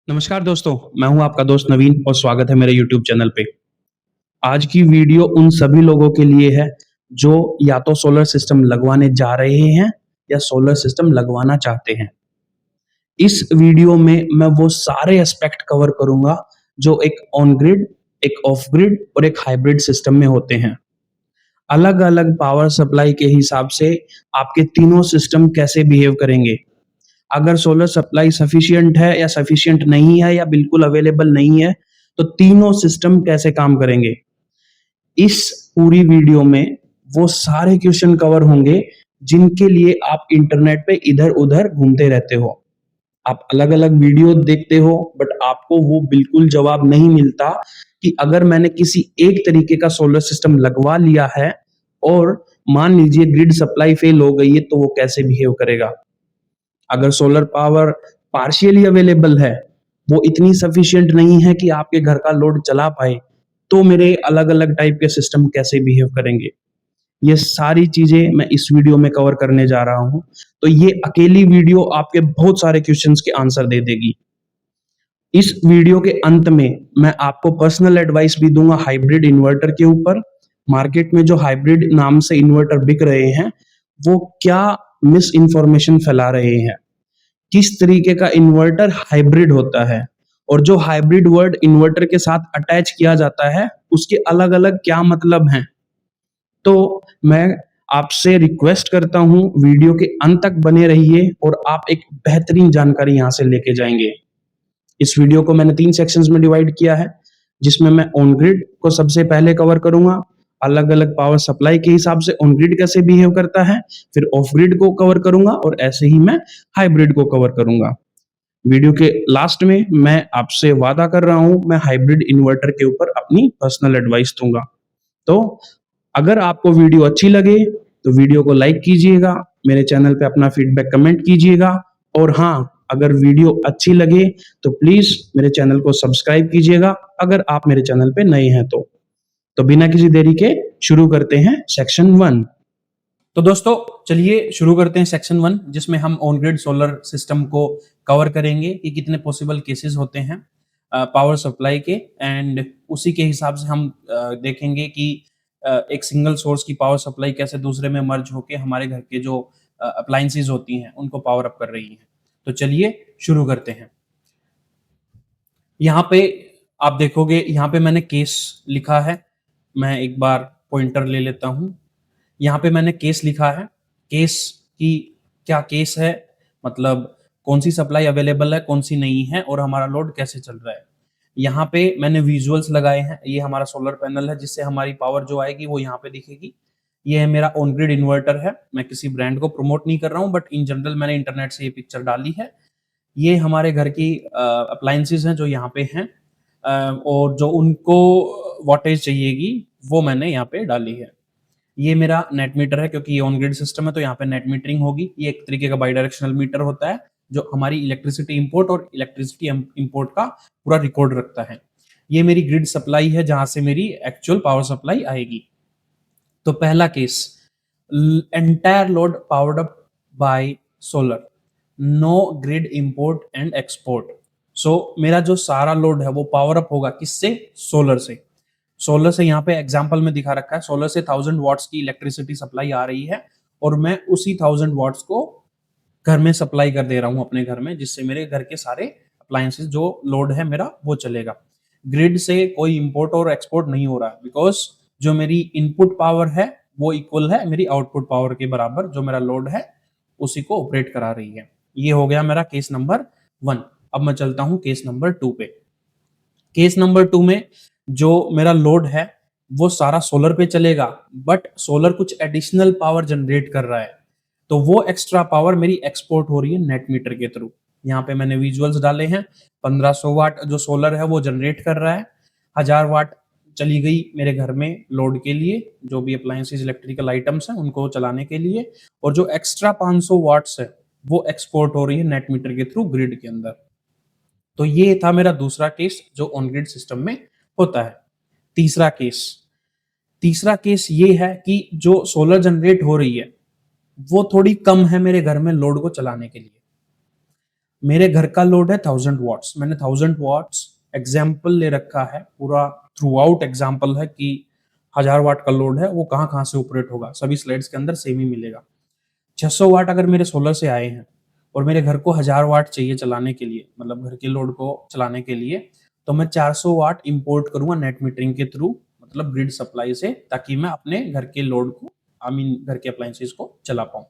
नमस्कार दोस्तों, मैं हूं आपका दोस्त नवीन और स्वागत है मेरे यूट्यूब चैनल पे। आज की वीडियो उन सभी लोगों के लिए है जो या तो सोलर सिस्टम लगवाने जा रहे हैं या सोलर सिस्टम लगवाना चाहते हैं। इस वीडियो में मैं वो सारे एस्पेक्ट कवर करूंगा जो एक ऑन ग्रिड, एक ऑफ ग्रिड और एक हाइब्रिड सिस्टम में होते हैं। अलग-अलग पावर सप्लाई के हिसाब से आपके तीनों सिस्टम कैसे बिहेव करेंगे। अगर सोलर सप्लाई सफिशिएंट है या सफिशिएंट नहीं है या बिल्कुल अवेलेबल नहीं है, तो तीनों सिस्टम कैसे काम करेंगे। इस पूरी वीडियो में वो सारे क्वेश्चन कवर होंगे जिनके लिए आप इंटरनेट पे इधर-उधर घूमते रहते हो। आप अलग-अलग वीडियो देखते हो बट आपको वो बिल्कुल जवाब नहीं मिलता कि अगर मैंने किसी एक तरीके का सोलर सिस्टम लगवा लिया है और मान लीजिए ग्रिड सप्लाई फेल हो गई है तो वो कैसे बिहेव करेगा। अगर सोलर पावर पार्शियली अवेलेबल है, वो इतनी सफिशिएंट नहीं है कि आपके घर का लोड चला पाए, तो मेरे अलग-अलग टाइप के सिस्टम कैसे बिहेव करेंगे। ये सारी चीज़ें मैं इस वीडियो में कवर करने जा रहा हूँ। तो ये अकेली वीडियो आपके बहुत सारे क्वेश्चन्स के आंसर दे देगी। इस वीडियो के अंत में मैं आपको पर्सनल एडवाइस भी दूँगा हाइब्रिड इन्वर्टर के ऊपर। मार्केट में जो हाइब्रिड नाम से इन्वर्टर बिक रहे हैं, वो क्या मिस इन्फॉर्मेशन फैला रहे हैं। किस तरीके का इन्वर्टर हाइब्रिड होता है और जो हाइब्रिड वर्ड इन्वर्टर के साथ अटैच किया जाता है, उसके अलग-अलग क्या मतलब हैं। तो मैं आपसे रिक्वेस्ट करता हूँ वीडियो के अंत तक बने रहिए और आप एक बेहतरीन जानकारी यहाँ से लेके जाएँगे। इस वीडियो को मैंने 3 सेक्शंस में डिवाइड किया है, जिसमें मैं ऑन ग्रिड को सबसे पहले कवर करूँगा, अलग-अलग पावर सप्लाई के हिसाब से ऑन ग्रिड कैसे बिहेव करता है, फिर ऑफ ग्रिड को कवर करूँगा और ऐसे ही मैं हाइब्रिड को कवर करूँगा। वीडियो के लास्ट में मैं आपसे वादा कर रहा हूँ, मैं हाइब्रिड इन्वर्टर के ऊपर अपनी पर्सनल एडवाइस दूँगा। तो अगर आपको वीडियो अच्छी लगे, तो वीडियो को लाइक कीजिएगा, मेरे चैनल पे अपना फीडबैक कमेंट कीजिएगा और हाँ, अगर वीडियो अच्छी लगे, तो प्लीज़ मेरे चैनल को सब्सक्राइब कीजिएगा, अगर आप मेरे चैनल पे नए हैं तो। तो बिना किसी देरी के शुरू करते हैं सेक्शन 1। तो दोस्तों चलिए शुरू करते हैं सेक्शन 1 जिसमें हम ऑन ग्रिड सोलर सिस्टम को कवर करेंगे कि कितने पॉसिबल केसेस होते हैं पावर सप्लाई के एंड उसी के हिसाब से हम देखेंगे कि एक सिंगल सोर्स की पावर सप्लाई कैसे दूसरे में मर्ज होके हमारे घर के जो अप्लायंसेस होती हैं उनको पावर अप कर रही हैं। तो चलिए शुरू करते हैं। यहाँ पे आप देखोगे, यहाँ पे मैंने केस लिखा है। मैं एक बार पॉइंटर ले लेता हूँ। यहाँ पे मैंने केस लिखा है। केस की क्या केस है, मतलब कौन सी सप्लाई अवेलेबल है, कौन सी नहीं है और हमारा लोड कैसे चल रहा है। यहाँ पे मैंने विजुअल्स लगाए हैं। ये हमारा सोलर पैनल है जिससे हमारी पावर जो आएगी वो यहाँ पे दिखेगी। ये है मेरा ऑन ग्रिड इन्वर्टर है। मैं किसी ब्रांड को प्रमोट नहीं कर रहा हूँ बट इन जनरल मैंने इंटरनेट से ये पिक्चर डाली है। ये हमारे घर की अप्लायंसेस हैं जो यहाँ पे हैं और जो उनको वॉटेज चाहिएगी वो मैंने यहाँ पे डाली है। ये मेरा नेट मीटर है क्योंकि ये ऑन ग्रिड सिस्टम है तो यहाँ पे नेट मीटरिंग होगी। ये एक तरीके का बाई डायरेक्शनल मीटर होता है जो हमारी इलेक्ट्रिसिटी इंपोर्ट और इलेक्ट्रिसिटी इंपोर्ट का पूरा रिकॉर्ड रखता है। ये मेरी ग्रिड सप्लाई है जहां से मेरी एक्चुअल पावर सप्लाई आएगी। तो पहला case, entire load powered up by solar, no grid import and export. So मेरा जो सारा लोड है वो पावर अप होगा किससे? सोलर से। सोलर से यहाँ पे एग्जांपल में दिखा रखा है, सोलर से 1000 वॉट्स की इलेक्ट्रिसिटी सप्लाई आ रही है और मैं उसी 1000 वॉट्स को घर में सप्लाई कर दे रहा हूँ अपने घर में, जिससे मेरे घर के सारे अप्लायंसेस जो लोड है मेरा वो चलेगा। ग्रिड से कोई इंपोर्ट और एक्सपोर्ट नहीं हो रहा बिकॉज जो मेरी इनपुट पावर है वो इक्वल है मेरी आउटपुट पावर के बराबर, जो मेरा लोड है उसी को ऑपरेट करा रही है। ये हो गया मेरा केस नंबर 1। अब मैं चलता हूँ केस नंबर 2 पे। केस नंबर 2 में जो मेरा लोड है वो सारा सोलर पे चलेगा बट सोलर कुछ एडिशनल पावर जनरेट कर रहा है, तो वो एक्स्ट्रा पावर मेरी एक्सपोर्ट हो रही है नेट मीटर के थ्रू। यहाँ पे मैंने विजुअल्स डाले हैं। 1500 वाट जो सोलर है वो जनरेट कर रहा है, 1000 वाट चली गई मेरे घर में लोड के लिए, जो भी अप्लायंसेस इलेक्ट्रिकल आइटम्स हैं उनको चलाने के लिए, और जो एक्स्ट्रा 500 वाट्स है वो एक्सपोर्ट हो रही है नेट मीटर के थ्रू ग्रिड के अंदर। तो ये था मेरा दूसरा केस जो ऑन ग्रिड सिस्टम में होता है। तीसरा केस ये है कि जो सोलर जनरेट हो रही है वो थोड़ी कम है मेरे घर में लोड को चलाने के लिए। मेरे घर का लोड है 1000 वॉट्स, मैंने 1000 वॉट्स एग्जाम्पल ले रखा है, पूरा थ्रू आउट एग्जाम्पल है कि 1000 वाट का लोड है, वो कहाँ कहाँ से ऑपरेट होगा, सभी स्लाइड्स के अंदर सेम ही मिलेगा। 600 वाट अगर मेरे सोलर से आए हैं और मेरे घर को 1000 वाट चाहिए चलाने के लिए, मतलब घर के लोड को चलाने के लिए, तो मैं 400 वाट इंपोर्ट करूंगा नेट मीटरिंग के थ्रू, मतलब ग्रिड सप्लाई से, ताकि मैं अपने घर के लोड को, आई मीन घर के अप्लायंसेस को चला पाऊं।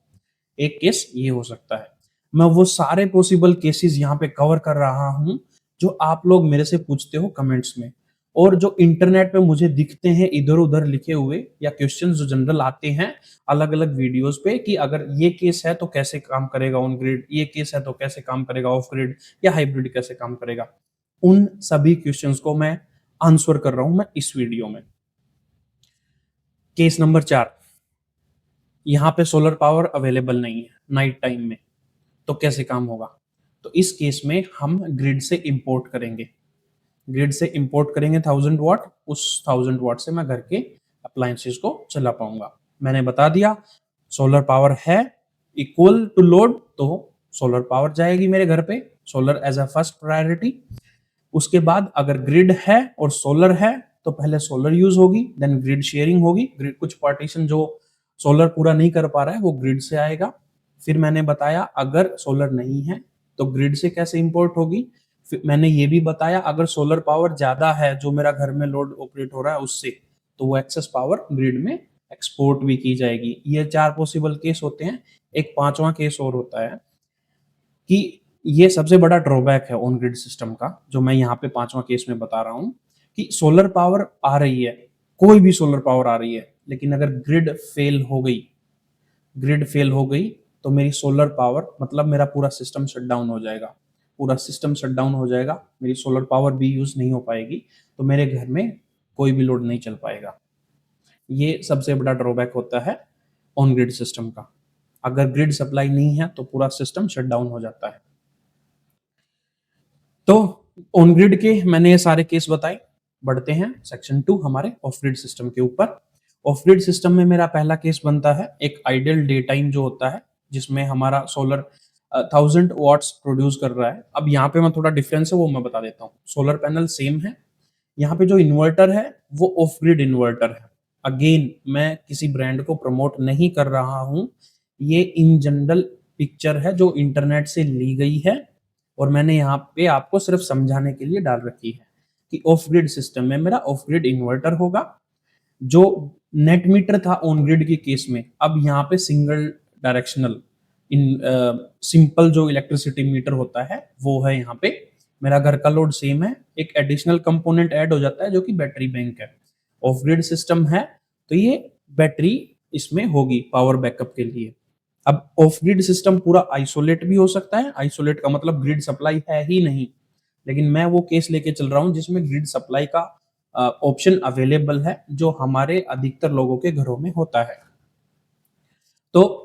एक केस ये हो सकता है। मैं वो सारे पॉसिबल केसेस यहाँ पे कवर कर रहा हूँ जो आप लोग मेरे से पूछते हो कमेंट्स में, और जो इंटरनेट पे मुझे दिखते हैं इधर उधर लिखे हुए, या क्वेश्चन जो जनरल आते हैं अलग अलग वीडियोस पे कि अगर ये केस है तो कैसे काम करेगा ऑन ग्रिड, ये केस है तो कैसे काम करेगा ऑफ ग्रिड, या हाइब्रिड कैसे काम करेगा, उन सभी क्वेश्चंस को मैं आंसर कर रहा हूं मैं इस वीडियो में। केस नंबर 4, यहाँ पे सोलर पावर अवेलेबल नहीं है नाइट टाइम में, तो कैसे काम होगा? तो इस केस में हम ग्रिड से इंपोर्ट करेंगे, ग्रिड से इंपोर्ट करेंगे 1000 वाट, उस 1000 वाट से मैं घर के अप्लायंसेस को चला पाऊंगा। मैंने बता दिया सोलर पावर है इक्वल टू लोड, तो सोलर पावर जाएगी मेरे घर पे, solar as a first priority. उसके बाद अगर ग्रिड है और सोलर है तो पहले सोलर यूज होगी, देन ग्रिड शेयरिंग होगी, ग्रिड कुछ पार्टीशन जो सोलर पूरा नहीं कर पा रहा है वो ग्रिड से आएगा। फिर मैंने बताया अगर सोलर नहीं है तो ग्रिड से कैसे इंपोर्ट होगी। फिर मैंने ये भी बताया अगर सोलर पावर ज्यादा है जो मेरा घर में लोड ऑपरेट हो रहा है उससे, तो वो एक्सेस पावर ग्रिड में एक्सपोर्ट भी की जाएगी। ये 4 पॉसिबल केस होते हैं। एक 5वां केस और होता है कि ये सबसे बड़ा ड्रॉबैक है ऑन ग्रिड सिस्टम का, जो मैं यहाँ पे 5वां केस में बता रहा हूँ कि सोलर पावर आ रही है, कोई भी सोलर पावर आ रही है, लेकिन अगर ग्रिड फेल हो गई, ग्रिड फेल हो गई तो मेरी सोलर पावर, मतलब मेरा पूरा सिस्टम शट डाउन हो जाएगा, पूरा सिस्टम शट डाउन हो जाएगा, मेरी सोलर पावर भी यूज नहीं हो पाएगी, तो मेरे घर में कोई भी लोड नहीं चल पाएगा। ये सबसे बड़ा ड्रॉबैक होता है ऑन ग्रिड सिस्टम का। अगर ग्रिड सप्लाई नहीं है तो पूरा सिस्टम शट डाउन हो जाता है। तो ऑन ग्रिड के मैंने ये सारे केस बताए। बढ़ते हैं सेक्शन 2 हमारे ऑफ ग्रिड सिस्टम के ऊपर। ऑफ ग्रिड सिस्टम में मेरा पहला केस बनता है एक आइडियल डे टाइम जो होता है, जिसमें हमारा सोलर 1000 वाट्स प्रोड्यूस कर रहा है। अब यहाँ पे मैं थोड़ा डिफरेंस है वो मैं बता देता हूँ। सोलर पैनल सेम है, यहाँ पे जो इन्वर्टर है वो ऑफ ग्रिड इन्वर्टर है। अगेन मैं किसी ब्रांड को प्रमोट नहीं कर रहा हूँ, ये इन जनरल पिक्चर है जो इंटरनेट से ली गई है और मैंने यहाँ पे आपको सिर्फ समझाने के लिए डाल रखी है कि ऑफ ग्रिड सिस्टम में मेरा ऑफ ग्रिड इन्वर्टर होगा। जो नेट मीटर था ऑन ग्रिड के केस में, अब यहाँ पे सिंगल डायरेक्शनल इन सिंपल जो इलेक्ट्रिसिटी मीटर होता है वो है। यहाँ पे मेरा घर का लोड सेम है, एक एडिशनल कंपोनेंट ऐड हो जाता है जो कि बैटरी बैंक है। ऑफ ग्रिड सिस्टम है तो ये बैटरी इसमें होगी पावर बैकअप के लिए। अब ऑफ ग्रिड सिस्टम पूरा आइसोलेट भी हो सकता है, आइसोलेट का मतलब ग्रिड सप्लाई है ही नहीं, लेकिन मैं वो केस लेके चल रहा हूं जिसमें ग्रिड सप्लाई का ऑप्शन अवेलेबल है, जो हमारे अधिकतर लोगों के घरों में होता है। तो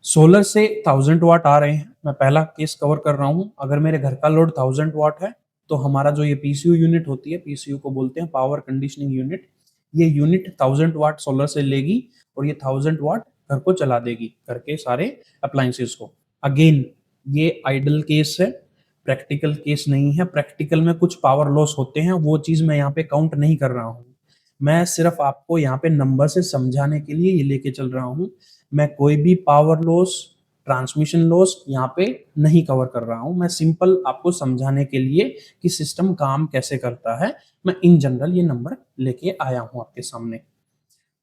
सोलर से 1000 वाट आ रहे हैं, मैं पहला केस कवर कर रहा हूं। अगर मेरे घर का लोड 1000 वाट है तो हमारा जो ये पीसीयू यूनिट होती है, पीसीयू को बोलते हैं पावर कंडीशनिंग यूनिट, ये यूनिट 1000 वाट सोलर से लेगी और ये 1000 वाट घर को चला देगी, घर के सारे अप्लायंसेस को। अगेन ये आइडल केस है, प्रैक्टिकल केस नहीं है। प्रैक्टिकल में कुछ पावर लॉस होते हैं, वो चीज मैं यहाँ पे काउंट नहीं कर रहा हूँ। मैं सिर्फ आपको यहाँ पे नंबर से समझाने के लिए ये लेके चल रहा हूँ। मैं कोई भी पावर लॉस, ट्रांसमिशन लॉस यहाँ पे नहीं कवर कर रहा हूँ। मैं सिंपल आपको समझाने के लिए कि सिस्टम काम कैसे करता है, मैं इन जनरल ये नंबर लेके आया हूँ आपके सामने।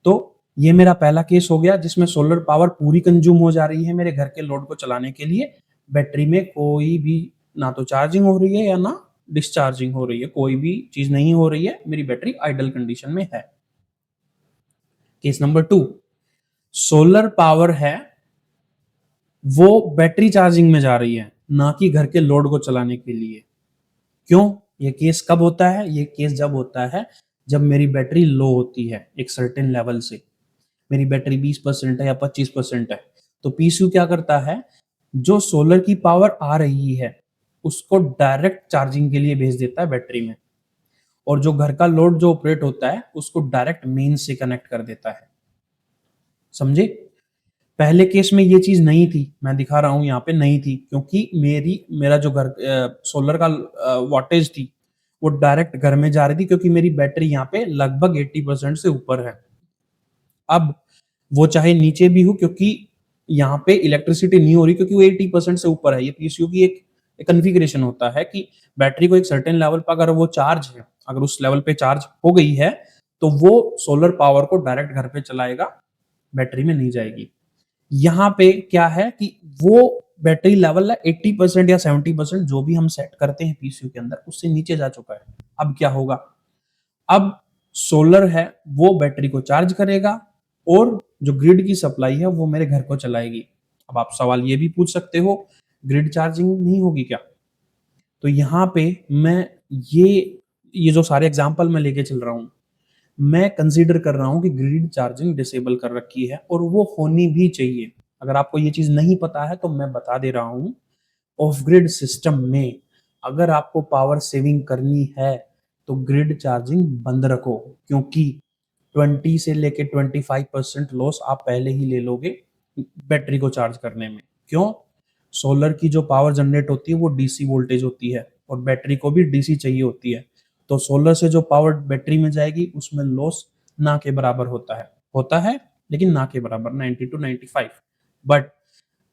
तो ये मेरा पहला केस हो गया जिसमें सोलर पावर पूरी कंज्यूम हो जा रही है मेरे घर के लोड को चलाने के लिए। बैटरी में कोई भी ना तो चार्जिंग हो रही है या ना डिस्चार्जिंग हो रही है, कोई भी चीज नहीं हो रही है, मेरी बैटरी आइडल कंडीशन में है। केस नंबर 2, सोलर पावर है वो बैटरी चार्जिंग में जा रही है, ना कि घर के लोड को चलाने के लिए। क्यों? ये केस कब होता है? ये केस जब होता है जब मेरी बैटरी लो होती है एक सर्टेन लेवल से। मेरी बैटरी 20% है या 25% है, तो पीसीयू क्या करता है, जो सोलर की पावर आ रही है उसको डायरेक्ट चार्जिंग के लिए भेज देता है बैटरी में, और जो घर का लोड जो ऑपरेट होता है उसको डायरेक्ट मेन से कनेक्ट कर देता है। समझे? पहले केस में ये चीज नहीं थी, मैं दिखा रहा हूं यहाँ पे नहीं थी, क्योंकि मेरा जो घर सोलर का वॉटेज थी वो डायरेक्ट घर में जा रही थी, क्योंकि मेरी बैटरी यहाँ पे लगभग 80% से ऊपर है। अब वो चाहे नीचे भी हो, क्योंकि यहाँ पे इलेक्ट्रिसिटी नहीं हो रही, क्योंकि वो 80% से ऊपर है। ये पीसीयू की एक कॉन्फ़िगरेशन होता है कि बैटरी को एक सर्टेन लेवल पर अगर वो चार्ज है, अगर उस लेवल पे चार्ज हो गई है, तो वो सोलर पावर को डायरेक्ट घर पे चलाएगा, बैटरी में नहीं जाएगी। यहाँ पे क्या है कि वो बैटरी लेवल है 80% या 70%, जो भी हम सेट करते हैं पीसीयू के अंदर, उससे नीचे जा चुका है। अब क्या होगा? अब सोलर है वो बैटरी को चार्ज करेगा और जो ग्रिड की सप्लाई है वो मेरे घर को चलाएगी। अब आप सवाल ये भी पूछ सकते हो, ग्रिड चार्जिंग नहीं होगी क्या? तो यहाँ पे मैं ये जो सारे एग्जांपल मैं लेके चल रहा हूँ, मैं कंसीडर कर रहा हूँ कि ग्रिड चार्जिंग डिसेबल कर रखी है, और वो होनी भी चाहिए। अगर आपको ये चीज नहीं पता है तो मैं बता दे रहा हूँ, ऑफ ग्रिड सिस्टम में अगर आपको पावर सेविंग करनी है तो ग्रिड चार्जिंग बंद रखो, क्योंकि 20 से लेके 25% लॉस आप पहले ही ले लोगे बैटरी को चार्ज करने में। क्यों? सोलर की जो पावर जनरेट होती है वो डीसी वोल्टेज होती है, और बैटरी को भी डीसी चाहिए होती है। तो सोलर से जो पावर बैटरी में जाएगी उसमें लॉस ना के बराबर होता है, लेकिन ना के बराबर 90 to 95। बट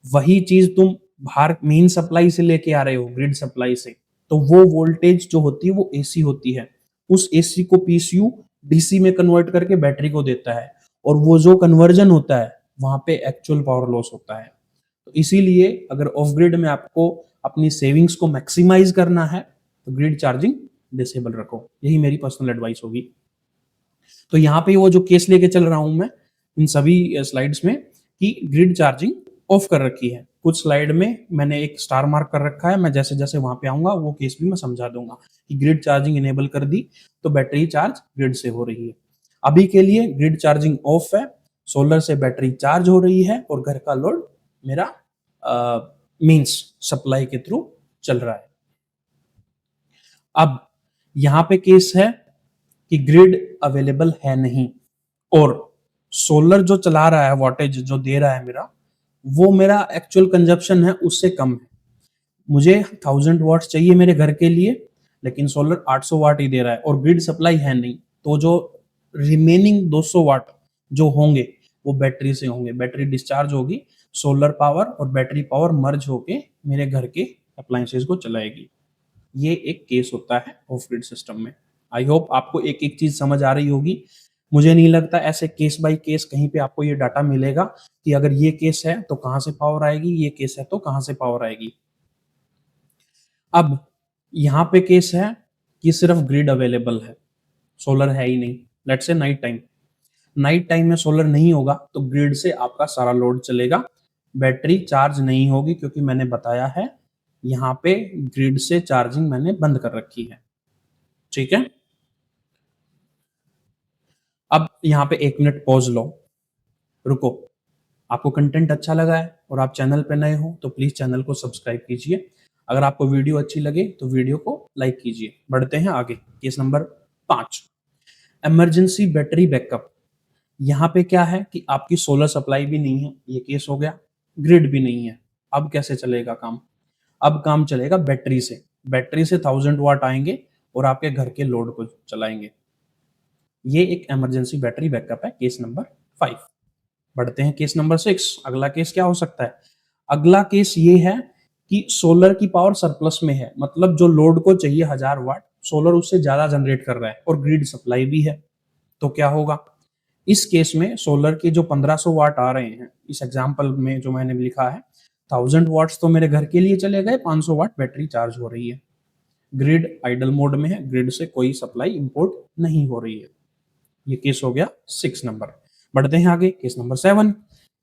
वही चीज तुम बाहर मेन सप्लाई से लेके आ रहे हो, ग्रिड सप्लाई से, तो वो वोल्टेज जो होती है वो एसी होती है। उस एसी को पीसीयू डीसी में कन्वर्ट करके बैटरी को देता है, और वो जो कन्वर्जन होता है वहां पे एक्चुअल पावर लॉस होता है। तो इसीलिए अगर ऑफ ग्रिड में आपको अपनी सेविंग्स को मैक्सिमाइज करना है तो ग्रिड चार्जिंग डिसेबल रखो, यही मेरी पर्सनल एडवाइस होगी। तो यहाँ पे वो जो केस लेके चल रहा हूं मैं इन सभी स्लाइड्स में, कि ग्रिड चार्जिंग ऑफ कर रखी है। कुछ स्लाइड में मैंने एक स्टार मार्क कर रखा है, मैं जैसे जैसे वहां पे आऊंगा वो केस भी मैं समझा दूंगा कि ग्रिड चार्जिंग इनेबल कर दी तो बैटरी चार्ज ग्रिड से हो रही है। अभी के लिए ग्रिड चार्जिंग ऑफ है, सोलर से बैटरी चार्ज हो रही है, और घर का लोड मेरा मींस सप्लाई के थ्रू चल रहा है। अब यहां पे केस है कि ग्रिड अवेलेबल है नहीं, और सोलर जो चला रहा है, वॉटेज जो दे रहा है मेरा, वो मेरा एक्चुअल कंजप्शन है उससे कम है। मुझे 1000 वाट्स चाहिए मेरे घर के लिए, लेकिन सोलर 800 वाट ही दे रहा है, और ग्रिड सप्लाई है नहीं। तो जो रिमेनिंग 200 वाट जो होंगे वो बैटरी से होंगे, बैटरी डिस्चार्ज होगी, सोलर पावर और बैटरी पावर मर्ज होके मेरे घर के अप्लायंसेस को चलाएगी। ये एक केस होता है ऑफ ग्रिड सिस्टम में। आई होप आपको एक एक चीज समझ आ रही होगी। मुझे नहीं लगता ऐसे केस बाय केस कहीं पे आपको ये डाटा मिलेगा कि अगर ये केस है तो कहां से पावर आएगी, ये केस है तो कहां से पावर आएगी। अब यहाँ पे केस है कि सिर्फ ग्रिड अवेलेबल है, सोलर है ही नहीं। लेट्स से नाइट टाइम में सोलर नहीं होगा तो ग्रिड से आपका सारा लोड चलेगा, बैटरी चार्ज नहीं होगी, क्योंकि मैंने बताया है यहाँ पे ग्रिड से चार्जिंग मैंने बंद कर रखी है। ठीक है, अब यहाँ पे 1 मिनट पॉज लो, रुको। आपको कंटेंट अच्छा लगा है और आप चैनल पे नए हो तो प्लीज चैनल को सब्सक्राइब कीजिए। अगर आपको वीडियो अच्छी लगे तो वीडियो को लाइक कीजिए। बढ़ते हैं आगे। Case number 5, emergency battery backup. यहाँ पे क्या है कि आपकी सोलर सप्लाई भी नहीं है, ये केस हो गया, ग्रिड भी नहीं है। अब कैसे चलेगा काम? अब काम चलेगा बैटरी से। बैटरी से 1000 वाट आएंगे और आपके घर के लोड को चलाएंगे। ये एक इमरजेंसी बैटरी बैकअप है, केस नंबर 5। बढ़ते हैं केस नंबर 6। अगला केस क्या हो सकता है? अगला केस ये है कि सोलर की पावर सरप्लस में है, मतलब जो लोड को चाहिए 1000 वाट, सोलर उससे ज्यादा जनरेट कर रहा है और ग्रिड सप्लाई भी है। तो क्या होगा इस केस में? सोलर के जो 1500 वाट आ रहे हैं, इस एग्जांपल में जो मैंने लिखा है, 1000 वाट्स तो मेरे घर के लिए चले गए, 500 वाट बैटरी चार्ज हो रही है, ग्रिड आइडल मोड में है, ग्रिड से कोई सप्लाई इंपोर्ट नहीं हो रही है। ये केस हो गया 6 नंबर। बढ़ते हैं आगे, केस नंबर 7।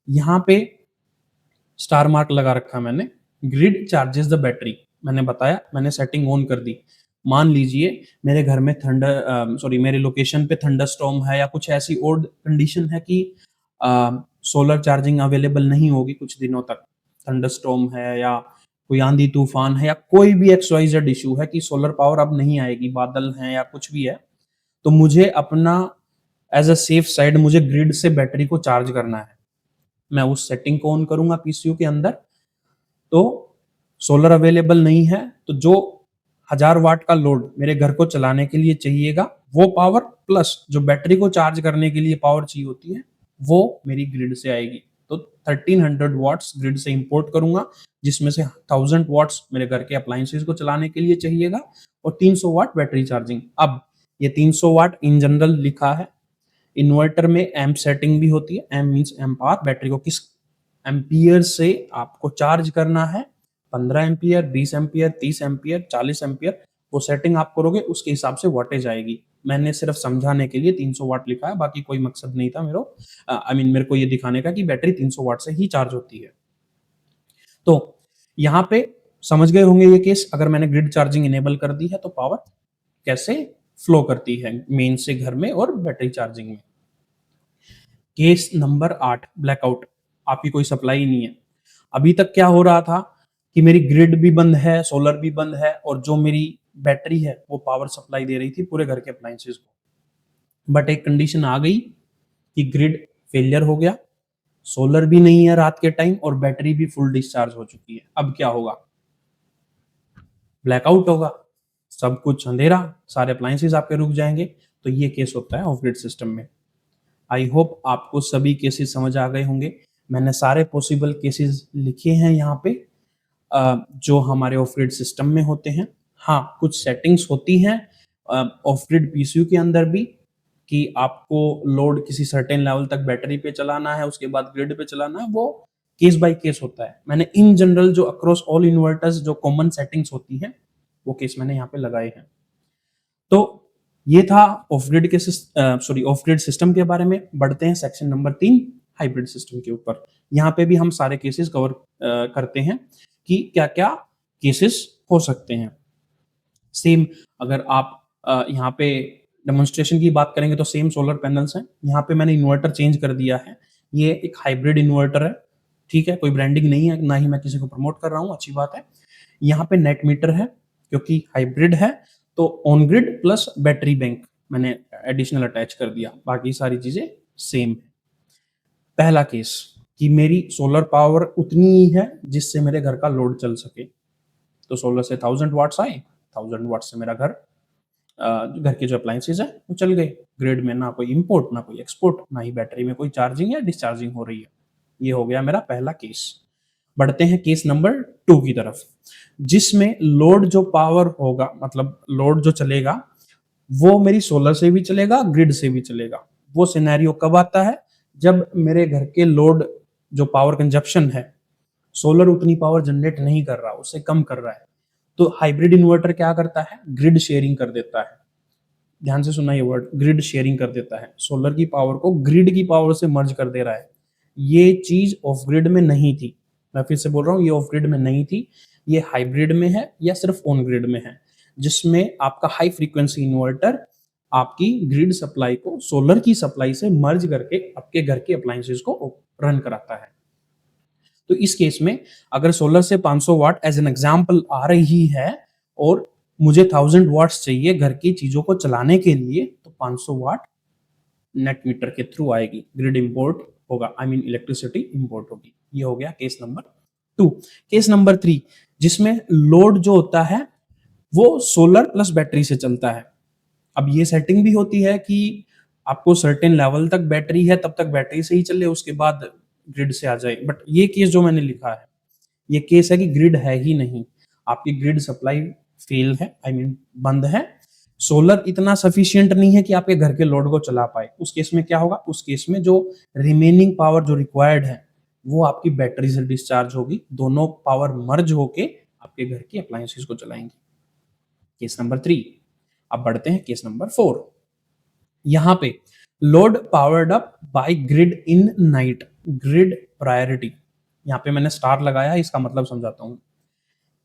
यहाँ पे स्टार मार्क लगा रखा मैंने, ग्रिड चार्जेस द बैटरी। मैंने बताया, मैंने सेटिंग ऑन कर दी। मान लीजिए मेरे घर में मेरे लोकेशन पे थंडर स्टॉर्म है या कुछ ऐसी और कंडीशन है कि सोलर चार्जिंग अवेलेबल नहीं होगी कुछ दिनों तक, थंडर स्टॉर्म है या कोई आंधी तूफान है या कोई भी XYZ इशू है कि सोलर पावर अब नहीं आएगी, बादल हैं या कुछ भी है, तो मुझे अपना एज अ सेफ साइड मुझे ग्रिड से बैटरी को चार्ज करना है। मैं उस सेटिंग को ऑन करूंगा पीसीयू के अंदर, तो सोलर अवेलेबल नहीं है, तो जो 1000 वाट का लोड मेरे घर को चलाने के लिए चाहिएगा वो पावर प्लस जो बैटरी को चार्ज करने के लिए पावर चाहिए होती है वो मेरी ग्रिड से आएगी। तो 1300 वाट्स ग्रिड से इंपोर्ट करूंगा, जिसमें से 1000 वाट्स मेरे घर के अप्लायंसेस को चलाने के लिए चाहिएगा और 300 वाट बैटरी चार्जिंग। अब ये 300 वाट इन जनरल लिखा है, इन्वर्टर में एम्प सेटिंग भी होती है। M means amp hour, battery को किस एम्पियर से आपको चार्ज करना है, 15 एम्पियर, 20 एम्पियर, 30 एम्पियर, 40 एम्पियर, वो सेटिंग आप करोगे उसके हिसाब से वाटेज आएगी। मैंने सिर्फ समझाने के लिए 300 वाट लिखा है, बाकी कोई मकसद नहीं था मेरे को ये दिखाने का कि बैटरी 300 वाट से ही चार्ज होती है। तो यहाँ पे समझ गए होंगे ये केस, अगर मैंने ग्रिड चार्जिंग इनेबल कर दी है तो पावर कैसे फ्लो करती है मेन से घर में और बैटरी चार्जिंग में। केस नंबर 8, ब्लैकआउट, आपकी कोई सप्लाई नहीं है। अभी तक क्या हो रहा था कि मेरी ग्रिड भी बंद है, सोलर भी बंद है, और जो मेरी बैटरी है वो पावर सप्लाई दे रही थी पूरे घर के अप्लायंसेस को। बट एक कंडीशन आ गई कि ग्रिड फेलियर हो गया, सोलर भी नहीं है रात के टाइम और बैटरी भी फुल डिस्चार्ज हो चुकी है। अब क्या होगा? ब्लैकआउट होगा, सब कुछ अंधेरा, सारे अप्लायंसेस आपके रुक जाएंगे। तो ये केस होता है ऑफ ग्रिड सिस्टम में। आई होप आपको सभी केसेस समझ आ गए होंगे। मैंने सारे पॉसिबल केसेस लिखे हैं यहाँ पे जो हमारे ऑफ ग्रिड सिस्टम में होते हैं। हाँ, कुछ सेटिंग्स होती हैं ऑफ ग्रिड पीसीयू के अंदर भी कि आपको लोड किसी सर्टेन लेवल तक बैटरी पे चलाना है, उसके बाद ग्रिड पे चलाना है, वो केस बाय केस होता है। मैंने इन जनरल जो अक्रॉस ऑल इन्वर्टर्स जो कॉमन सेटिंग्स होती हैं वो केस मैंने यहाँ पे लगाए हैं। तो ये था ऑफ ग्रिड के ऑफ ग्रिड सिस्टम के बारे में। बढ़ते हैं सेक्शन नंबर 3 हाइब्रिड सिस्टम के ऊपर। यहाँ पे भी हम सारे केसेस कवर करते हैं कि क्या क्या केसेस हो सकते हैं। सेम अगर आप यहाँ पे डेमोन्स्ट्रेशन की बात करेंगे तो सेम सोलर पैनल्स हैं। यहाँ पे मैंने इन्वर्टर चेंज कर दिया है, ये एक हाइब्रिड इन्वर्टर है, ठीक है, कोई ब्रांडिंग नहीं है, ना ही मैं किसी को प्रमोट कर रहा हूँ, अच्छी बात है। यहाँ पे नेट मीटर है क्योंकि हाइब्रिड है, तो on grid plus battery bank मैंने एडिशनल अटैच कर दिया, बाकी सारी चीजें सेम है। पहला केस कि मेरी सोलर पावर उतनी ही है जिससे मेरे घर का लोड चल सके, तो सोलर से 1000 वाट्स आए, 1000 वाट से मेरा घर के जो अप्लायंसेस है वो चल गए। ग्रिड में ना कोई इंपोर्ट, ना कोई एक्सपोर्ट, ना ही बैटरी में कोई चार्जिंग या डिस्चार्जिंग हो रही है। ये हो गया मेरा पहला केस। बढ़ते हैं केस नंबर 2 की तरफ, जिसमें लोड जो पावर होगा, मतलब लोड जो चलेगा वो मेरी सोलर से भी चलेगा, ग्रिड से भी चलेगा। वो सिनेरियो कब आता है? जब मेरे घर के लोड जो पावर कंजप्शन है, सोलर उतनी पावर जनरेट नहीं कर रहा, उससे कम कर रहा है, तो हाइब्रिड इन्वर्टर क्या करता है? ग्रिड शेयरिंग कर देता है। ध्यान से सुनना ये वर्ड, ग्रिड शेयरिंग कर देता है, सोलर की पावर को ग्रिड की पावर से मर्ज कर दे रहा है। ये चीज ऑफ ग्रिड में नहीं थी, मैं फिर से बोल रहा हूँ, ये ऑफ ग्रिड में नहीं थी, ये हाइब्रिड में है या सिर्फ ऑन ग्रिड में है, जिसमें आपका हाई फ्रीक्वेंसी इन्वर्टर आपकी ग्रिड सप्लाई को सोलर की सप्लाई से मर्ज करके आपके घर के अप्लायंसेस को रन कराता है। तो इस केस में अगर सोलर से 500 वाट एज एन एग्जांपल आ रही है और मुझे 1000 वाट्स चाहिए घर की चीजों को चलाने के लिए, तो 500 वाट नेट मीटर के थ्रू आएगी, ग्रिड इंपोर्ट होगा, आई मीन इलेक्ट्रिसिटी इंपोर्ट होगी। ये हो गया केस नंबर 2। केस नंबर 3, जिसमें लोड जो होता है वो सोलर प्लस बैटरी से चलता है। अब ये सेटिंग भी होती है कि आपको सर्टेन लेवल तक बैटरी है तब तक बैटरी से ही चले, उसके बाद ग्रिड से आ जाए। बट ये केस जो मैंने लिखा है, ये केस है कि ग्रिड है ही नहीं, आपकी ग्रिड सप्लाई फेल है, आई मीन बंद है, सोलर इतना सफिशिएंट नहीं है कि आपके घर के लोड को चला पाए। उस केस में क्या होगा? उस केस में जो रिमेनिंग पावर जो रिक्वायर्ड है वो आपकी बैटरी से डिस्चार्ज होगी, दोनों पावर मर्ज होके आपके घर की अप्लायंसेस को चलाएंगे। Case number 3। अब बढ़ते हैं केस नंबर 4। यहां पे load powered up bye grid in night, grid priority, यहां पे मैंने स्टार लगाया है, इसका मतलब समझाता हूं।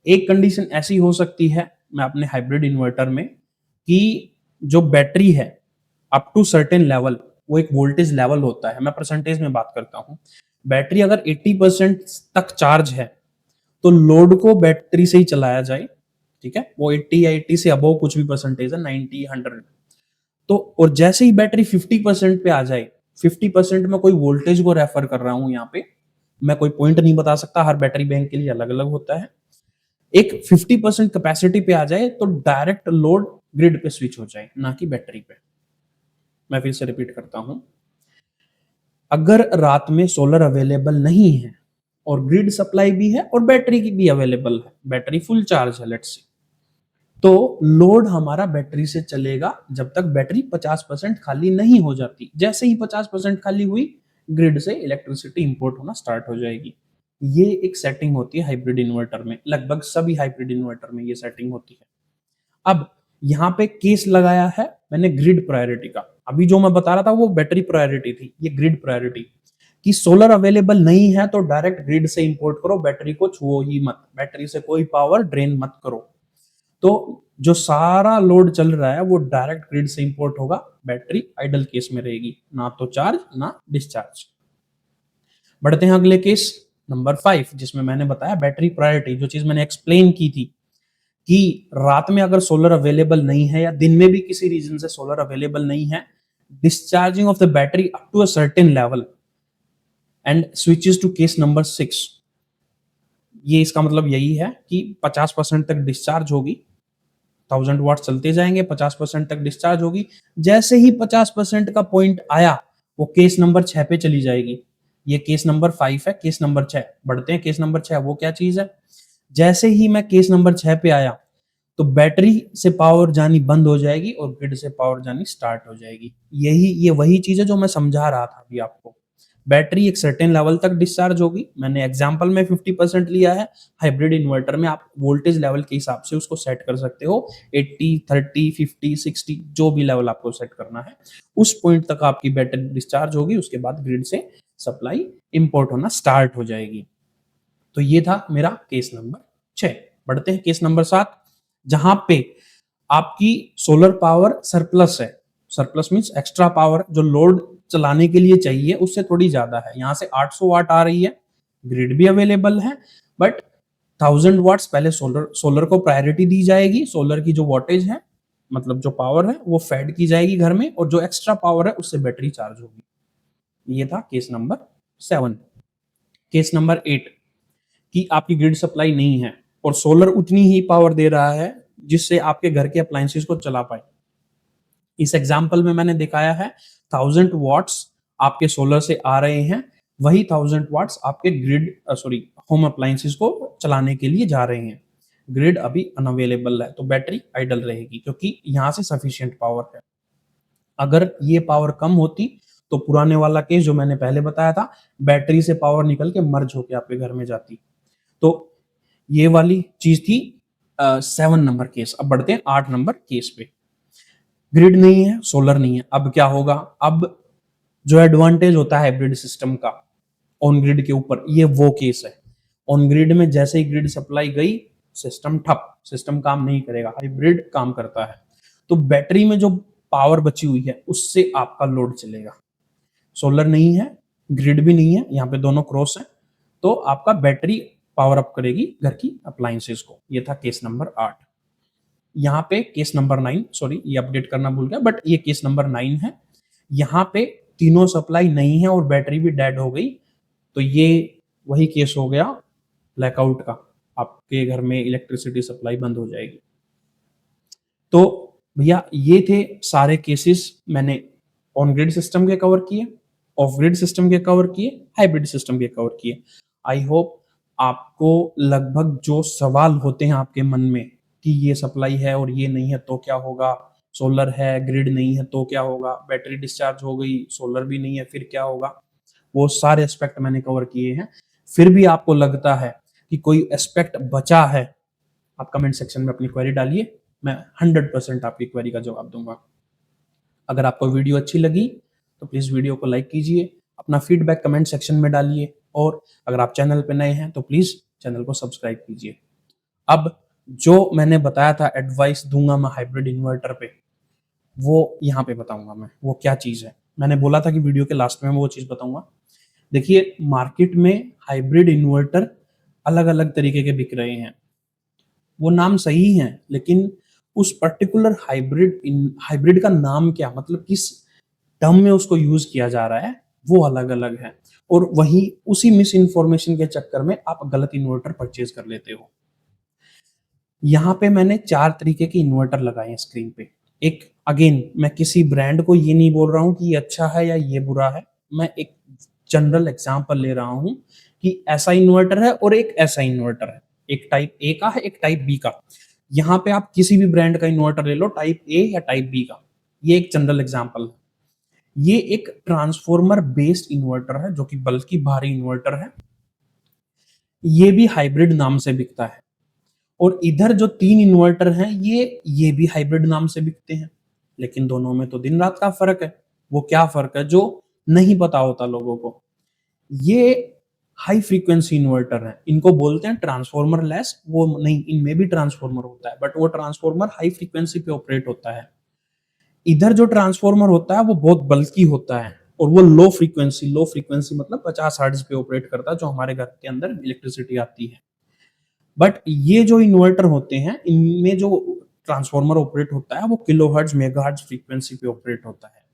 एक कंडीशन ऐसी हो सकती है मैं अपने हाइब्रिड इन्वर्टर में कि जो बैटरी है अप टू सर्टेन लेवल, वो एक वोल्टेज लेवल होता है, मैं परसेंटेज में बात करता हूं। बैटरी अगर 80% तक चार्ज है तो लोड को बैटरी से ही चलाया जाए, ठीक है, वो 80 या 80 से अबव कुछ भी परसेंटेज है, 90, 100, तो और जैसे ही बैटरी 50% पे आ जाए, 50% में कोई वोल्टेज को रेफर कर रहा हूं यहाँ पे, मैं कोई पॉइंट नहीं बता सकता, हर बैटरी बैंक के लिए अलग अलग होता है। एक 50% कैपेसिटी पे आ जाए तो डायरेक्ट लोड ग्रिड पे स्विच हो जाए, ना कि बैटरी पे। मैं फिर से रिपीट करता हूं, अगर रात में सोलर अवेलेबल नहीं है और ग्रिड सप्लाई भी है और बैटरी की भी अवेलेबल है, बैटरी फुल चार्ज है लेट्स से, तो लोड हमारा बैटरी से चलेगा जब तक बैटरी 50% खाली नहीं हो जाती। जैसे ही 50% खाली हुई, ग्रिड से इलेक्ट्रिसिटी इंपोर्ट होना स्टार्ट हो जाएगी। ये एक सेटिंग होती है हाइब्रिड इन्वर्टर में, लगभग सभी हाइब्रिड इन्वर्टर में ये सेटिंग होती है। अब यहाँ पे केस लगाया है मैंने ग्रिड प्रायोरिटी का। अभी जो मैं बता रहा था वो बैटरी प्रायोरिटी थी, ये ग्रिड प्रायोरिटी कि सोलर अवेलेबल नहीं है तो डायरेक्ट ग्रिड से इंपोर्ट करो, बैटरी को छुओ ही मत, बैटरी से कोई पावर ड्रेन मत करो। तो जो सारा लोड चल रहा है वो डायरेक्ट ग्रिड से इंपोर्ट होगा, बैटरी आइडल केस में रहेगी, ना तो चार्ज ना डिस्चार्ज। बढ़ते हैं अगले केस नंबर 5, जिसमें मैंने बताया बैटरी प्रायोरिटी, जो चीज मैंने एक्सप्लेन की थी कि रात में अगर सोलर अवेलेबल नहीं है या दिन में भी किसी रीजन से सोलर अवेलेबल नहीं है, discharging of the battery up to a certain level and switches to case number 6। ये इसका मतलब यही है कि 50% तक डिस्चार्ज होगी, 1000 वाट चलते जाएंगे, 50% तक डिस्चार्ज होगी। जैसे ही 50% का पॉइंट आया, वो केस नंबर 6 पे चली जाएगी। ये केस नंबर 5 है, केस नंबर 6। बढ़ते हैं केस नंबर 6, वो क्या चीज है। जैसे ही मैं केस नंबर 6 पे आया तो बैटरी से पावर जानी बंद हो जाएगी और ग्रिड से पावर जानी स्टार्ट हो जाएगी। ये वही चीज है जो मैं समझा रहा था अभी आपको। बैटरी एक सर्टेन लेवल तक डिस्चार्ज होगी, मैंने एग्जांपल में 50% लिया है। हाइब्रिड इन्वर्टर में आप वोल्टेज लेवल के हिसाब से उसको सेट कर सकते हो, 80, 30, 50, 60, जो भी लेवल आपको सेट करना है, उस पॉइंट तक आपकी बैटरी डिस्चार्ज होगी। उसके बाद ग्रिड से सप्लाई इंपोर्ट होना स्टार्ट हो जाएगी। तो ये था मेरा केस नंबर 6। बढ़ते हैं केस नंबर 7, जहां पे आपकी सोलर पावर सरप्लस है। सरप्लस मींस एक्स्ट्रा पावर जो लोड चलाने के लिए चाहिए उससे थोड़ी ज्यादा है। यहां से 800 वाट आ रही है, ग्रिड भी अवेलेबल है, बट 1000 वाट्स पहले सोलर को प्रायोरिटी दी जाएगी। सोलर की जो वोल्टेज है, मतलब जो पावर है, वो फेड की जाएगी घर में, और जो एक्स्ट्रा पावर है उससे बैटरी चार्ज होगी। ये था केस नंबर 7। केस नंबर 8 कि आपकी ग्रिड सप्लाई नहीं है और सोलर उतनी ही पावर दे रहा है जिससे आपके घर के अप्लायंसेस को चला पाए। इस एग्जाम्पल में मैंने दिखाया है 1000 वाट्स आपके सोलर से आ रहे हैं, वही 1000 वाट्स आपके ग्रिड होम अप्लायंसेस को चलाने के लिए जा रहे हैं। ग्रिड अभी अनअवेलेबल है तो बैटरी आइडल रहेगी, क्योंकि यहां से सफिशिएंट पावर है। अगर ये पावर कम होती तो पुराने वाला केस जो मैंने पहले बताया था, बैटरी से पावर निकल के मर्ज होके आपके घर में जाती। तो ये वाली चीज थी 7 नंबर केस। अब बढ़ते हैं 8 नंबर केस पे। ग्रिड नहीं है, सोलर नहीं है, अब क्या होगा। अब जो एडवांटेज होता है हाइब्रिड सिस्टम का ऑन ग्रिड के ऊपर, ये वो केस है। ऑन ग्रिड में जैसे ही ग्रिड सप्लाई गई, सिस्टम ठप, सिस्टम काम नहीं करेगा, हाइब्रिड काम करता है। तो बैटरी में जो पावर बची हुई है उससे आपका लोड चलेगा। सोलर नहीं है, ग्रिड भी नहीं है, यहाँ पे दोनों क्रॉस है, तो आपका बैटरी पावर अप करेगी घर की अप्लायंसेस को। ये था केस नंबर 8। यहाँ पे केस नंबर 9, सॉरी ये अपडेट करना भूल गया, बट ये केस नंबर 9 है। यहाँ पे तीनों सप्लाई नहीं है और बैटरी भी डेड हो गई, तो ये वही केस हो गया ब्लैकआउट का, आपके घर में इलेक्ट्रिसिटी सप्लाई बंद हो जाएगी। तो भैया ये थे सारे केसेस, मैंने ऑन ग्रिड सिस्टम के कवर किए, ऑफ ग्रिड सिस्टम के कवर किए, हाइब्रिड सिस्टम के कवर किए। आई होप आपको लगभग जो सवाल होते हैं आपके मन में कि ये सप्लाई है और ये नहीं है तो क्या होगा, सोलर है ग्रिड नहीं है तो क्या होगा, बैटरी डिस्चार्ज हो गई सोलर भी नहीं है फिर क्या होगा, वो सारे एस्पेक्ट मैंने कवर किए हैं। फिर भी आपको लगता है कि कोई एस्पेक्ट बचा है, आप कमेंट सेक्शन में अपनी क्वेरी डालिए, मैं 100% आपकी क्वेरी का जवाब दूंगा। अगर आपको वीडियो अच्छी लगी तो प्लीज़ वीडियो को लाइक कीजिए, अपना फीडबैक कमेंट सेक्शन में डालिए, और अगर आप चैनल पे नए हैं तो प्लीज़ चैनल को सब्सक्राइब कीजिए। अब जो मैंने बताया था एडवाइस दूंगा मैं हाइब्रिड इन्वर्टर पे, वो यहाँ पे बताऊंगा मैं, वो क्या चीज़ है। मैंने बोला था कि वीडियो के लास्ट में मैं वो चीज़ बताऊंगा। देखिए मार्केट में हाइब्रिड इन्वर्टर अलग अलग तरीके के बिक रहे हैं, वो नाम सही है, लेकिन उस पर्टिकुलर हाइब्रिड का नाम क्या, मतलब किस टर्म में उसको यूज किया जा रहा है, वो अलग अलग है। और वही उसी मिस इन्फॉर्मेशन के चक्कर में आप गलत इन्वर्टर परचेज कर लेते हो। यहाँ पे मैंने 4 तरीके के इन्वर्टर लगाए हैं स्क्रीन पे। एक अगेन मैं किसी ब्रांड को ये नहीं बोल रहा हूँ कि ये अच्छा है या ये बुरा है। मैं एक जनरल एग्जांपल ले रहा हूँ कि ऐसा इन्वर्टर है और एक ऐसा इन्वर्टर है। एक टाइप ए का है, एक टाइप बी का। यहाँ पे आप किसी भी ब्रांड का इन्वर्टर ले लो, टाइप ए या टाइप बी का। ये एक जनरल एग्जांपल है। ये एक ट्रांसफॉर्मर बेस्ड इन्वर्टर है जो कि बल्कि भारी इन्वर्टर है। ये भी हाइब्रिड नाम से बिकता है। और इधर जो 3 इन्वर्टर हैं ये भी हाइब्रिड नाम से बिकते हैं। लेकिन दोनों में तो दिन रात का फर्क है। वो क्या फर्क है जो नहीं पता होता लोगों को। ये हाई फ्रीक्वेंसी इन्वर्टर है। इनको बोलते हैं ट्रांसफॉर्मर लेस। वो नहीं, इनमें भी ट्रांसफॉर्मर होता है बट वो ट्रांसफॉर्मर हाई फ्रीक्वेंसी पे ऑपरेट होता है। इधर जो ट्रांसफॉर्मर होता है वो बहुत बल्कि होता है और वो लो फ्रीक्वेंसी मतलब 50 हर्ट्ज पे ऑपरेट करता है, जो हमारे घर के अंदर इलेक्ट्रिसिटी आती है। बट ये जो इन्वर्टर होते हैं इनमें जो ट्रांसफॉर्मर ऑपरेट होता है वो किलोहर्ट्ज मेगाहर्ट्ज फ्रीक्वेंसी पे ऑपरेट होता है।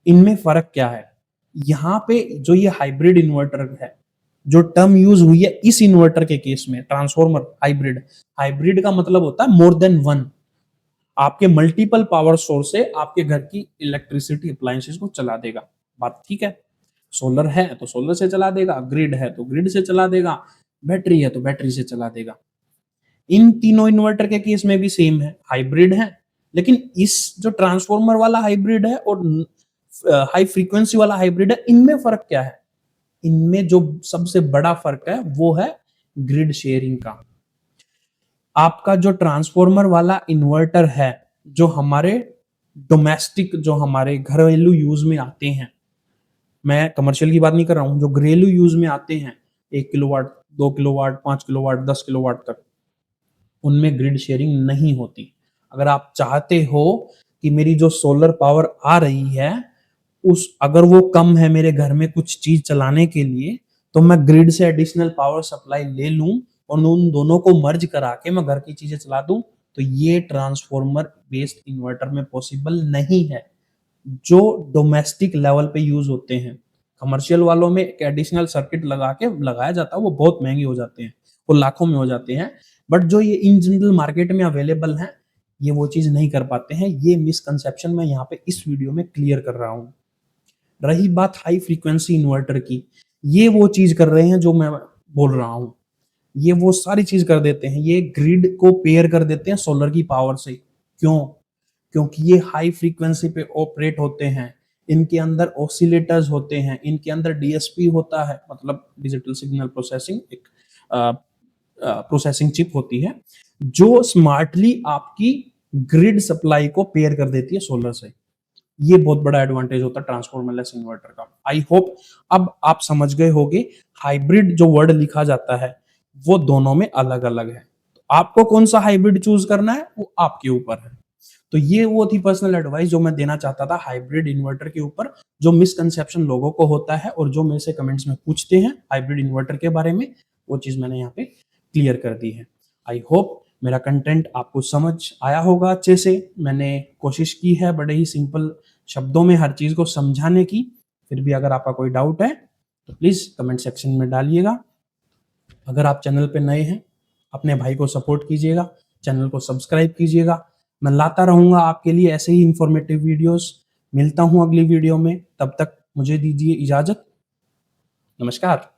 इनमें फर्क क्या है? यहाँ पे जो ये हाइब्रिड इन्वर्टर है, जो टर्म यूज हुई है इस इन्वर्टर के केस में, ट्रांसफॉर्मर हाइब्रिड। हाइब्रिड का मतलब होता है मोर देन वन। आपके मल्टीपल पावर सोर्स से आपके घर की इलेक्ट्रिसिटी अप्लायंसेस को चला देगा। बात ठीक है? सोलर है तो सोलर से चला देगा, ग्रिड है तो ग्रिड से चला देगा, बैटरी है तो बैटरी से चला देगा। इन तीनों इन्वर्टर के केस में भी सेम है, हाइब्रिड है। लेकिन इस जो ट्रांसफॉर्मर वाला हाइब्रिड है और हाई फ्रीक्वेंसी वाला हाइब्रिड है, इनमें फर्क क्या है? इनमें जो सबसे बड़ा फर्क है वो है ग्रिड शेयरिंग का। आपका जो ट्रांसफॉर्मर वाला इन्वर्टर है, जो हमारे डोमेस्टिक, जो हमारे घरेलू यूज में आते हैं, मैं कमर्शियल की बात नहीं कर रहा हूं, जो घरेलू यूज में आते हैं 1 किलोवाट, 2 किलोवाट, 5 किलोवाट, 10 किलोवाट तक, उनमें ग्रिड शेयरिंग नहीं होती। अगर आप चाहते हो कि मेरी जो सोलर पावर आ रही है उस अगर वो कम है मेरे घर में कुछ चीज चलाने के लिए, तो मैं ग्रिड से एडिशनल पावर सप्लाई ले लूं और उन दोनों को मर्ज करा के मैं घर की चीजें चला दूं, तो ये ट्रांसफॉर्मर बेस्ड इन्वर्टर में पॉसिबल नहीं है। जो डोमेस्टिक लेवल पे यूज होते हैं, कमर्शियल वालों में एक एडिशनल सर्किट लगा के लगाया जाता है, वो बहुत महंगे हो जाते हैं, वो लाखों में हो जाते हैं। बट जो ये इन जनरल मार्केट में अवेलेबल है, ये वो चीज नहीं कर पाते हैं। ये मिसकंसेप्शन मैं यहाँ पे इस वीडियो में क्लियर कर रहा हूँ। रही बात हाई फ्रीक्वेंसी इन्वर्टर की, ये वो चीज कर रहे हैं जो मैं बोल रहा हूँ। ये वो सारी चीज कर देते हैं, ये ग्रिड को पेयर कर देते हैं सोलर की पावर से। क्यों? क्योंकि ये हाई फ्रीक्वेंसी पे ऑपरेट होते हैं। इनके अंदर ऑसिलेटर्स होते हैं, इनके अंदर डीएसपी होता है, मतलब डिजिटल सिग्नल प्रोसेसिंग, एक प्रोसेसिंग चिप होती है जो स्मार्टली आपकी ग्रिड सप्लाई को पेयर कर देती है सोलर से। ये बहुत बड़ा एडवांटेज होता है ट्रांसफॉर्मरलेस इन्वर्टर का। आई होप अब आप समझ गए होंगे हाइब्रिड जो वर्ड लिखा जाता है वो दोनों में अलग अलग है। तो आपको कौन सा हाइब्रिड चूज करना है वो आपके ऊपर है। तो ये वो थी पर्सनल एडवाइस जो मैं देना चाहता था हाइब्रिड इन्वर्टर के ऊपर, जो मिसकंसेप्शन लोगों को होता है और जो मेरे से कमेंट्स में पूछते हैं हाइब्रिड इन्वर्टर के बारे में, वो चीज मैंने यहाँ पे क्लियर कर दी है। आई होप मेरा कंटेंट आपको समझ आया होगा अच्छे से। मैंने कोशिश की है बड़े ही सिंपल शब्दों में हर चीज को समझाने की। फिर भी अगर आपका कोई डाउट है तो प्लीज कमेंट सेक्शन में डालिएगा। अगर आप चैनल पे नए हैं, अपने भाई को सपोर्ट कीजिएगा, चैनल को सब्सक्राइब कीजिएगा। मैं लाता रहूंगा आपके लिए ऐसे ही इंफॉर्मेटिव वीडियोस। मिलता हूं अगली वीडियो में, तब तक मुझे दीजिए इजाजत। नमस्कार।